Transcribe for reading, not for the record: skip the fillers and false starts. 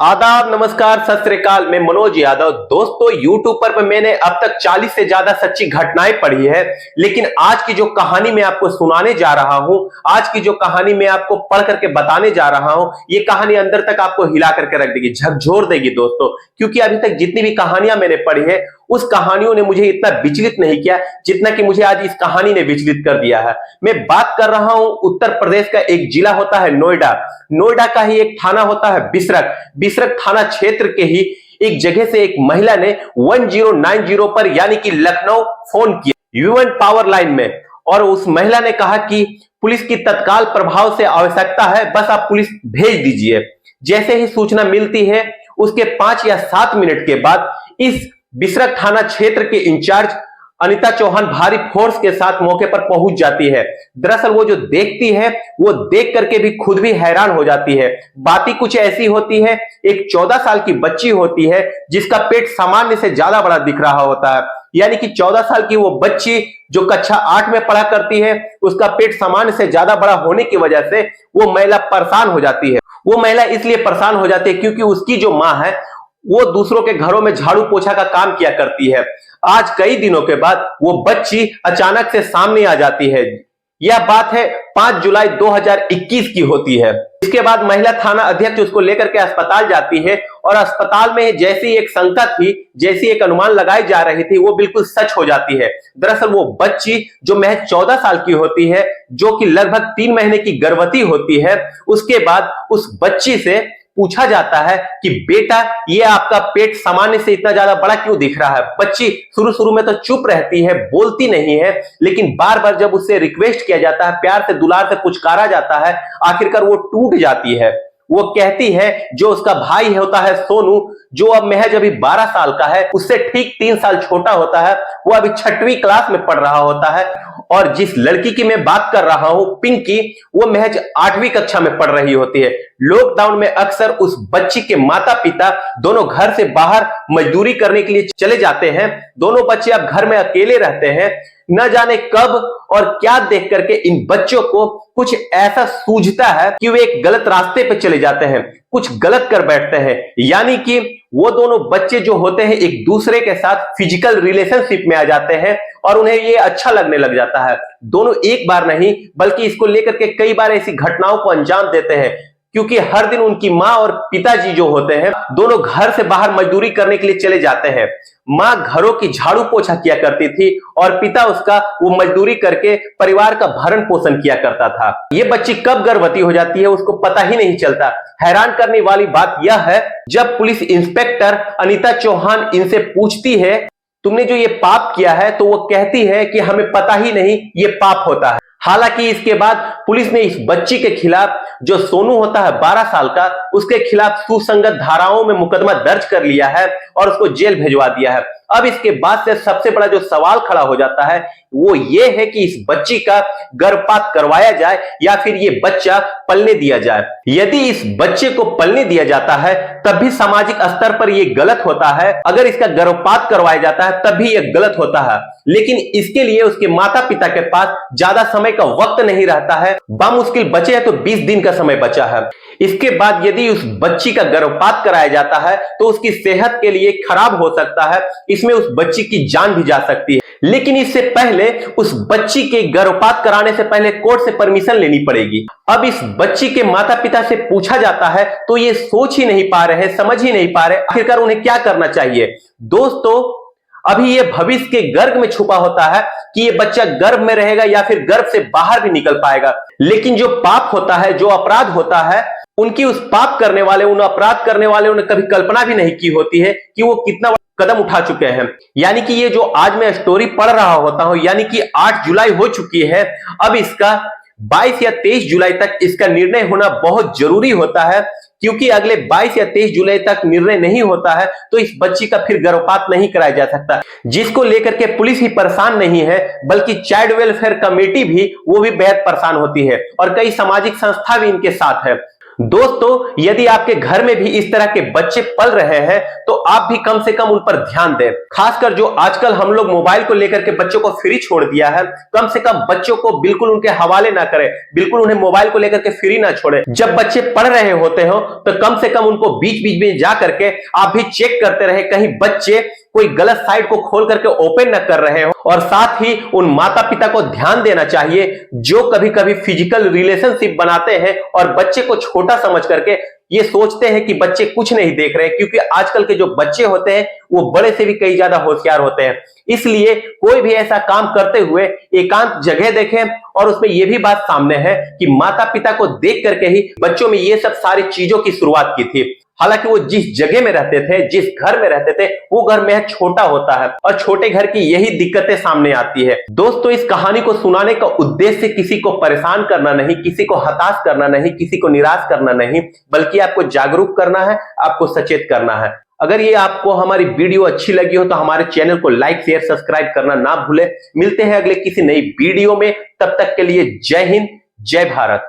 आदाब, नमस्कार, सत श्री अकाल। मैं मनोज यादव। दोस्तों, यूट्यूब पर मैंने अब तक 40 से ज्यादा सच्ची घटनाएं पढ़ी है, लेकिन आज की जो कहानी मैं आपको सुनाने जा रहा हूं, आज की जो कहानी मैं आपको पढ़ करके बताने जा रहा हूं, ये कहानी अंदर तक आपको हिला करके रख देगी, झकझोर देगी दोस्तों। क्योंकि अभी तक जितनी भी कहानियां मैंने पढ़ी है, उस कहानियों ने मुझे इतना विचलित नहीं किया जितना कि मुझे आज इस कहानी ने विचलित कर दिया है। मैं बात कर रहा हूं उत्तर प्रदेश का एक जिला होता है नोएडा। नोएडा का ही एक थाना होता है बिसरख। बिसरख थाना क्षेत्र के ही एक जगह से एक महिला ने 1090 पर यानी कि लखनऊ फोन किया यूएन पावर लाइन में, और उस महिला ने कहा कि पुलिस की तत्काल प्रभाव से आवश्यकता है, बस आप पुलिस भेज दीजिए। जैसे ही सूचना मिलती है, उसके 5 या 7 मिनट के बाद इस बिसरख थाना क्षेत्र के इंचार्ज अनीता चौहान भारी फोर्स के साथ मौके पर पहुंच जाती है। दरअसल वो जो देखती है, वो देख करके भी खुद भी हैरान हो जाती है। बात ही कुछ ऐसी होती है, एक 14 साल की बच्ची होती है जिसका पेट सामान्य से ज्यादा बड़ा दिख रहा होता है। यानी कि 14 साल की वो बच्ची जो कक्षा 8 में पढ़ा करती है, उसका पेट सामान्य से ज्यादा बड़ा होने की वजह से वो महिला परेशान हो जाती है। वो महिला इसलिए परेशान हो जाती है क्योंकि उसकी जो माँ है, वो दूसरों के घरों में झाड़ू पोछा का काम किया करती है। आज कई दिनों के बाद वो बच्ची अचानक से सामने आ जाती है। यह बात है 5 जुलाई 2021 की होती है। इसके बाद महिला थाना अध्यक्ष उसको लेकर के अस्पताल जाती है, और अस्पताल में जैसी एक शंका थी, जैसी एक अनुमान लगाई जा रही थी, वो बिल्कुल सच हो जाती है। दरअसल वो बच्ची जो महज 14 साल की होती है, जो कि लगभग 3 महीने की गर्भवती होती है, उसके बाद उस बच्ची से पूछा जाता है कि बेटा, ये आपका पेट सामान्य से इतना ज्यादा बड़ा क्यों दिख रहा है। बच्ची शुरू शुरू में तो चुप रहती है, बोलती नहीं है, लेकिन बार बार जब उससे रिक्वेस्ट किया जाता है, प्यार से दुलार से पुचकारा जाता है, आखिरकार वो टूट जाती है। वो कहती है, जो उसका भाई होता है सोनू, जो अब महज अभी 12 साल का है, उससे ठीक 3 साल छोटा होता है, वो अभी 6वीं क्लास में पढ़ रहा होता है, और जिस लड़की की मैं बात कर रहा हूं, पिंकी, वो महज 8वीं कक्षा में पढ़ रही होती है। लॉकडाउन में अक्सर उस बच्ची के माता पिता दोनों घर से बाहर मजदूरी करने के लिए चले जाते हैं। दोनों बच्चे अब घर में अकेले रहते हैं। न जाने कब और क्या देख करके इन बच्चों को कुछ ऐसा सूझता है कि वे एक गलत रास्ते पे चले जाते हैं, कुछ गलत कर बैठते हैं। यानी कि वो दोनों बच्चे जो होते हैं, एक दूसरे के साथ फिजिकल रिलेशनशिप में आ जाते हैं, और उन्हें ये अच्छा लगने लग जाता है। दोनों एक बार नहीं, बल्कि इसको लेकर के कई बार ऐसी घटनाओं को अंजाम देते हैं, क्योंकि हर दिन उनकी माँ और पिताजी जो होते हैं, दोनों घर से बाहर मजदूरी करने के लिए चले जाते हैं। माँ घरों की झाड़ू पोछा किया करती थी, और पिता उसका वो मजदूरी करके परिवार का भरण पोषण किया करता था। ये बच्ची कब गर्भवती हो जाती है, उसको पता ही नहीं चलता। हैरान करने वाली बात यह है, जब पुलिस इंस्पेक्टर अनीता चौहान इनसे पूछती है, तुमने जो ये पाप किया है, तो वो कहती है कि हमें पता ही नहीं ये पाप होता है। हालांकि इसके बाद पुलिस ने इस बच्ची के खिलाफ, जो सोनू होता है 12 साल का, उसके खिलाफ सुसंगत धाराओं में मुकदमा दर्ज कर लिया है और उसको जेल भिजवा दिया है। अब इसके बाद से सबसे बड़ा जो सवाल खड़ा हो जाता है, वो ये है कि इस बच्ची का गर्भपात करवाया जाए या फिर ये बच्चा पलने दिया जाए। यदि इस बच्चे को पलने दिया जाता है, तब भी सामाजिक स्तर पर यह गलत होता है। अगर इसका गर्भपात करवाया जाता है, तब भी यह गलत होता है। लेकिन इसके लिए उसके माता पिता के पास ज्यादा समय का वक्त नहीं रहता है। बामुश्किल बचे हैं तो 20 दिन का समय बचा है। इसके बाद यदि उस बच्ची का गर्भपात कराया जाता है, तो उसकी सेहत के लिए खराब हो सकता है, इसमें उस बच्ची की जान भी जा सकती है। लेकिन इससे पहले उस बच्ची के गर्भपात कराने से पहले कोर्ट से परमिशन लेनी पड़ेगी। अब इस बच्ची के माता पिता से पूछा जाता है, तो ये सोच ही नहीं पा रहे, समझ ही नहीं पा रहे आखिरकार उन्हें क्या करना चाहिए। दोस्तों, अभी ये भविष्य के गर्भ में छुपा होता है कि ये बच्चा गर्भ में रहेगा या फिर गर्भ से बाहर भी निकल पाएगा। लेकिन जो पाप होता है, जो अपराध होता है, उनकी उस पाप करने वाले, उन अपराध करने वाले ने कभी कल्पना भी नहीं की होती है कि वो कितना कदम उठा चुके हैं। यानी कि ये जो आज मैं स्टोरी पढ़ रहा होता हूं, यानी कि 8 जुलाई हो चुकी है, अब इसका 22 या 23 जुलाई तक इसका निर्णय होना बहुत जरूरी होता है, क्योंकि अगले 22 या 23 जुलाई तक निर्णय नहीं होता है तो इस बच्ची का फिर गर्भपात नहीं कराया जा सकता, जिसको लेकर के पुलिस ही परेशान नहीं है, बल्कि चाइल्ड वेलफेयर कमेटी भी, वो भी बेहद परेशान होती है, और कई सामाजिक संस्था भी इनके साथ है। दोस्तों, यदि आपके घर में भी इस तरह के बच्चे पल रहे हैं तो आप भी कम से कम उन पर ध्यान दें। खासकर जो आजकल हम लोग मोबाइल को लेकर के बच्चों को फ्री छोड़ दिया है, कम से कम बच्चों को बिल्कुल उनके हवाले ना करें, बिल्कुल उन्हें मोबाइल को लेकर के फ्री ना छोड़े। जब बच्चे पढ़ रहे होते हो तो कम से कम उनको बीच बीच में जा करके आप भी चेक करते रहे, कहीं बच्चे कोई गलत साइट को खोल करके ओपन न कर रहे हो। और साथ ही उन माता पिता को ध्यान देना चाहिए जो कभी कभी फिजिकल रिलेशनशिप बनाते हैं और बच्चे को छोटा समझ करके ये सोचते हैं कि बच्चे कुछ नहीं देख रहे, क्योंकि आजकल के जो बच्चे होते हैं वो बड़े से भी कई ज्यादा होशियार होते हैं। इसलिए कोई भी ऐसा काम करते हुए एकांत जगह देखें और उसमें यह भी बात सामने है कि माता पिता को देख करके ही बच्चों में ये सब सारी चीजों की शुरुआत की थी। हालांकि वो जिस जगह में रहते थे, जिस घर में रहते थे, वो घर में छोटा होता है और छोटे घर की यही दिक्कतें सामने आती है। दोस्तों, इस कहानी को सुनाने का उद्देश्य किसी को परेशान करना नहीं, किसी को हताश करना नहीं, किसी को निराश करना नहीं, बल्कि आपको जागरूक करना है, आपको सचेत करना है। अगर ये आपको हमारी वीडियो अच्छी लगी हो तो हमारे चैनल को लाइक शेयर सब्सक्राइब करना ना भूलें। मिलते हैं अगले किसी नई वीडियो में, तब तक के लिए जय हिंद, जय भारत।